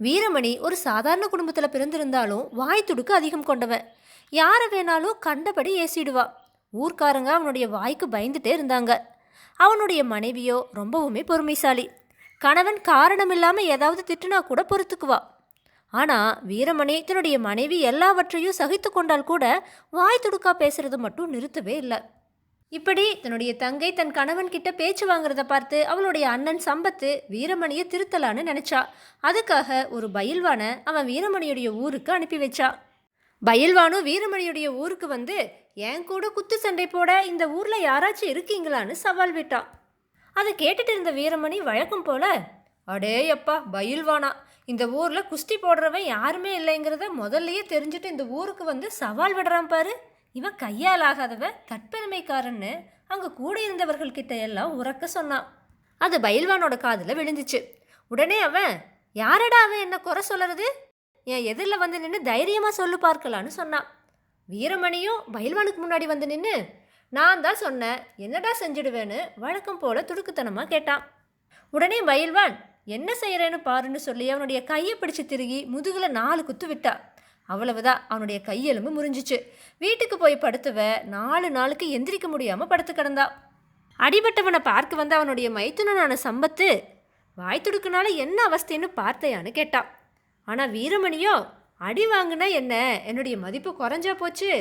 வீரமணி ஒரு சாதாரண குடும்பத்தில் பிறந்திருந்தாலும் வாய் துடுக்கு அதிகம் கொண்டவன். யாரை வேணாலும் கண்டபடி ஏசிடுவா. ஊர்க்காரங்க அவனுடைய வாய்க்கு பயந்துட்டே இருந்தாங்க. அவனுடைய மனைவியோ ரொம்பவுமே பொறுமைசாலி. கணவன் காரணம் இல்லாமல் ஏதாவது திட்டுனா கூட பொறுத்துக்குவா. ஆனால் வீரமணி தன்னுடைய மனைவி எல்லாவற்றையும் சகித்து கொண்டால் கூட வாய் துடுக்கா பேசுறது மட்டும் நிறுத்தவே இல்லை. இப்படி தன்னுடைய தங்கை தன் கணவன் கிட்ட பேச்சு வாங்குறத பார்த்து அவளுடைய அண்ணன் சம்பத்து வீரமணியை திருத்தலான்னு நினைச்சா. அதுக்காக ஒரு பயில்வானை அவன் வீரமணியுடைய ஊருக்கு அனுப்பி வச்சா. பயில்வானும் வீரமணியுடைய ஊருக்கு வந்து என் கூட குத்து சண்டை போட இந்த ஊர்ல யாராச்சும் இருக்கீங்களான்னு சவால் விட்டான். அதை கேட்டுட்டு இருந்த வீரமணி வழக்கம் போல, அடே அப்பா பயில்வானா, இந்த ஊர்ல குஸ்தி போடுறவன் யாருமே இல்லைங்கிறத முதல்லயே தெரிஞ்சுட்டு இந்த ஊருக்கு வந்து சவால் விடுறான் பாரு, இவன் கையால் ஆகாதவன், கற்பெருமைக்காரன்னு அங்கே கூட இருந்தவர்கள்கிட்ட எல்லாம் உறக்க சொன்னான். அது பயில்வானோட காதில் விழுந்துச்சு. உடனே அவன், யாரடா அவன் என்ன குறை சொல்லுறது, என் எதிரில் வந்து நின்று தைரியமாக சொல்லு பார்க்கலான்னு சொன்னான். வீரமணியும் பயில்வானுக்கு முன்னாடி வந்து நின்று, நான் தான் சொன்னேன், என்னடா செஞ்சிடுவேன்னு வழக்கம் போல துடுக்குத்தனமாக கேட்டான். உடனே பயில்வான், என்ன செய்கிறேன்னு பாருன்னு சொல்லி அவனுடைய கையை பிடிச்சி திருகி முதுகில் 4 குத்து விட்டா. அவ்வளவுதான், அவனுடைய கையெலும்பு முறிஞ்சிச்சு. வீட்டுக்கு போய் படுத்துவ 4 நாளுக்கு எந்திரிக்க முடியாமல் படுத்து கிடந்தா. அடிபட்டவனை பார்க்க வந்த அவனுடைய மைத்துனனான சம்பத்து, வாய் துடுக்குனால என்ன அவஸ்தைன்னு பார்த்தையான்னு கேட்டான். ஆனால் வீரமணியோ, அடி வாங்கினா என்ன, என்னுடைய மதிப்பு குறைஞ்சா போச்சு,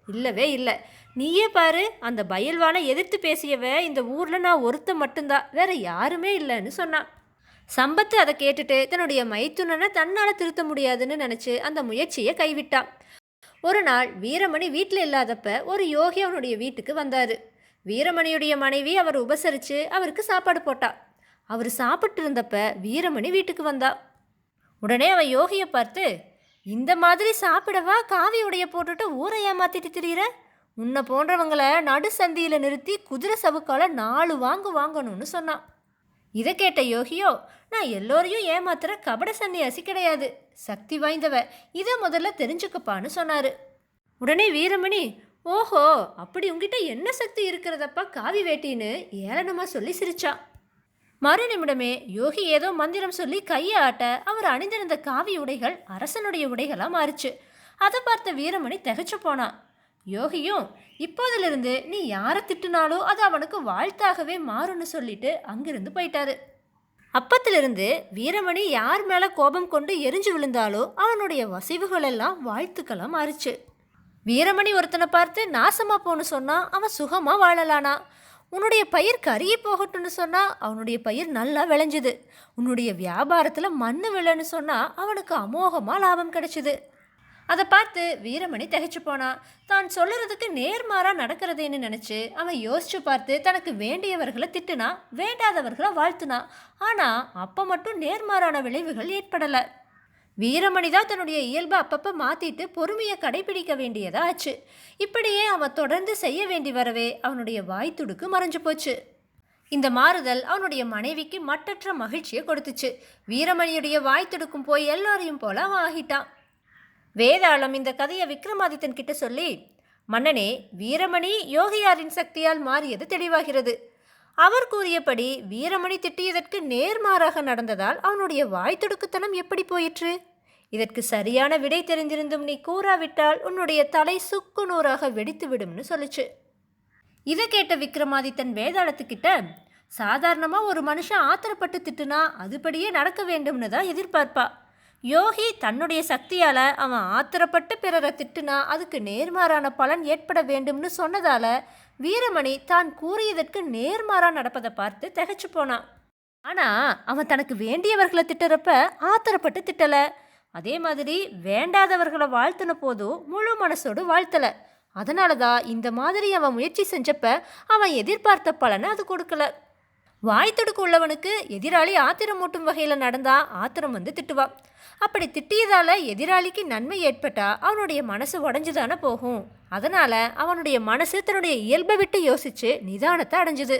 இல்லவே இல்லை, நீயே பாரு, அந்த பயில்வானை எதிர்த்து பேசியவ இந்த ஊரில் நான் ஒருத்த மட்டும்தான், வேற யாருமே இல்லைன்னு சொன்னான். சம்பத்து அதை கேட்டுட்டு தன்னுடைய மைத்துனனை தன்னால் திருத்த முடியாதுன்னு நினச்சி அந்த முயற்சியை கைவிட்டான். ஒரு நாள் வீரமணி வீட்டில் இல்லாதப்ப ஒரு யோகி அவனுடைய வீட்டுக்கு வந்தார். வீரமணியுடைய மனைவி அவர் உபசரித்து அவருக்கு சாப்பாடு போட்டா. அவர் சாப்பிட்டு இருந்தப்ப வீரமணி வீட்டுக்கு வந்தா. உடனே அவன் யோகியை பார்த்து, இந்த மாதிரி சாப்பிடவா காவி உடைய போட்டுட்டு ஊரை ஏமாத்திட்டு திரியிற, உன்னை போன்றவங்களை நடு சந்தியில் நிறுத்தி குதிரை சவுக்கால 4 வாங்கணும்னு சொன்னான். இதை கேட்ட யோகியோ, நான் எல்லோரையும் ஏமாத்துற கபட சன்னியாசி கிடையாது, சக்தி வாய்ந்தவ, இதை முதல்ல தெரிஞ்சுக்கப்பான்னு சொன்னார். உடனே வீரமணி, ஓஹோ, அப்படி உங்ககிட்ட என்ன சக்தி இருக்கிறதப்பா காவி வேட்டின்னு ஏளனமாக சொல்லி சிரிச்சான். மறு நிமிடமே யோகி ஏதோ மந்திரம் சொல்லி கையை ஆட்ட அவர் அணிந்திருந்த காவி உடைகள் அரசனுடைய உடைகளாக மாறிச்சு. அதை பார்த்த வீரமணி திகைச்சு போனான். யோகியும், இப்போதிலிருந்து நீ யாரை திட்டுனாலோ அது அவனுக்கு வாழ்த்தாகவே மாறும்னு சொல்லிட்டு அங்கிருந்து போயிட்டாரு. அப்பத்திலிருந்து வீரமணி யார் மேலே கோபம் கொண்டு எரிஞ்சு விழுந்தாலோ அவனுடைய வசிவுகள் எல்லாம் வாழ்த்துக்கெல்லாம் மாறிச்சு. வீரமணி ஒருத்தனை பார்த்து நாசமா போன்னு சொன்னா அவன் சுகமா வாழலானா. உன்னுடைய பயிர் கருகி போகட்டும்னு சொன்னா அவனுடைய பயிர் நல்லா விளைஞ்சுது. உன்னுடைய வியாபாரத்தில் மண்ணு விளைன்னு சொன்னா அவனுக்கு அமோகமா லாபம் கிடைச்சிது. அதை பார்த்து வீரமணி திகைச்சு போனான். தான் சொல்லுறதுக்கு நேர்மாறாக நடக்கிறதேன்னு நினச்சி அவன் யோசிச்சு பார்த்து தனக்கு வேண்டியவர்களை திட்டுனா, வேண்டாதவர்களை வாழ்த்துனா. ஆனால் அப்போ மட்டும் நேர்மாறான விளைவுகள் ஏற்படலை. வீரமணி தான் தன்னுடைய இயல்பை அப்பப்போ மாற்றிட்டு பொறுமையை கடைபிடிக்க வேண்டியதாக ஆச்சு. இப்படியே அவன் தொடர்ந்து செய்ய வேண்டி வரவே அவனுடைய வாய் துடுக்கு மறைஞ்சு போச்சு. இந்த மாறுதல் அவனுடைய மனைவிக்கு மட்டற்ற மகிழ்ச்சியை கொடுத்துச்சு. வீரமணியுடைய வாய் துடுக்கும் போய் எல்லாரையும் போல அவன் ஆகிட்டான். வேதாளம் இந்த கதையை விக்ரமாதித்தன் கிட்ட சொல்லி, மன்னனே, வீரமணி யோகியாரின் சக்தியால் மாறியது தெளிவாகிறது. அவர் கூறியபடி வீரமணி திட்டியதற்கு நேர்மாறாக நடந்ததால் அவனுடைய வாய் துடுக்குத்தனம் எப்படி போயிற்று? இதற்கு சரியான விடை தெரிந்திருந்தும் நீ கூறாவிட்டால் உன்னுடைய தலை சுக்கு நூறாக வெடித்து விடும்னு சொல்லிச்சு. இதை கேட்ட விக்ரமாதித்தன் வேதாளத்துக்கிட்ட, சாதாரணமாக ஒரு மனுஷன் ஆத்திரப்பட்டு திட்டுனா அதுபடியே நடக்க வேண்டும்னு தான் எதிர்பார்ப்பா. யோகி தன்னுடைய சக்தியால் அவன் ஆத்திரப்பட்டு பிறரை திட்டுனா அதுக்கு நேர்மாறான பலன் ஏற்பட வேண்டும்னு சொன்னதால வீரமணி தான் கூறியதற்கு நேர்மாறாக நடப்பதை பார்த்து திகைச்சு போனான். ஆனால் அவன் தனக்கு வேண்டியவர்களை திட்டுறப்ப ஆத்திரப்பட்டு திட்டலை. அதே மாதிரி வேண்டாதவர்களை வாழ்த்தின போதும் முழு மனசோடு வாழ்த்தலை. அதனால தான் இந்த மாதிரி அவன் முயற்சி செஞ்சப்ப அவன் எதிர்பார்த்த பலனை அது கொடுக்கல. வாய் துடுக்கு உள்ளவனுக்கு எதிராளி ஆத்திரம் மூட்டும் வகையில் நடந்தா ஆத்திரம் வந்து திட்டுவான். அப்படி திட்டியதால் எதிராளிக்கு நன்மை ஏற்பட்டா அவனுடைய மனசு உடஞ்சுதானே போகும். அதனால் அவனுடைய மனசு தன்னுடைய இயல்பை விட்டு யோசித்து நிதானத்தை அடைஞ்சுது.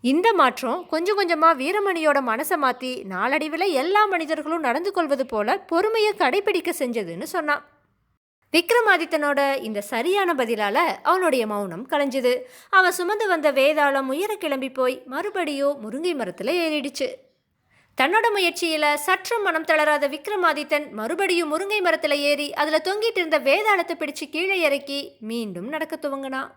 இந்த மாற்றம் கொஞ்சம் கொஞ்சமாக வீரமணியோட மனசை மாற்றி நாளடைவில் எல்லா மனிதர்களும் நடந்து கொள்வது போல பொறுமையை கடைபிடிக்க செஞ்சதுன்னு சொன்னான். விக்ரமாதித்தனோட இந்த சரியான பதிலால் அவனுடைய மௌனம் கலைஞ்சுது. அவன் சுமந்து வந்த வேதாளம் உயர கிளம்பி போய் மறுபடியும் முருங்கை மரத்தில் ஏறிடுச்சு. தன்னோட முயற்சியில சற்றும் மனம் தளராத விக்ரமாதித்தன் மறுபடியும் முருங்கை மரத்துல ஏறி அதுல தொங்கிட்டு இருந்த வேதாளத்தை பிடிச்சு கீழே இறக்கி மீண்டும் நடக்க துவங்கினான்.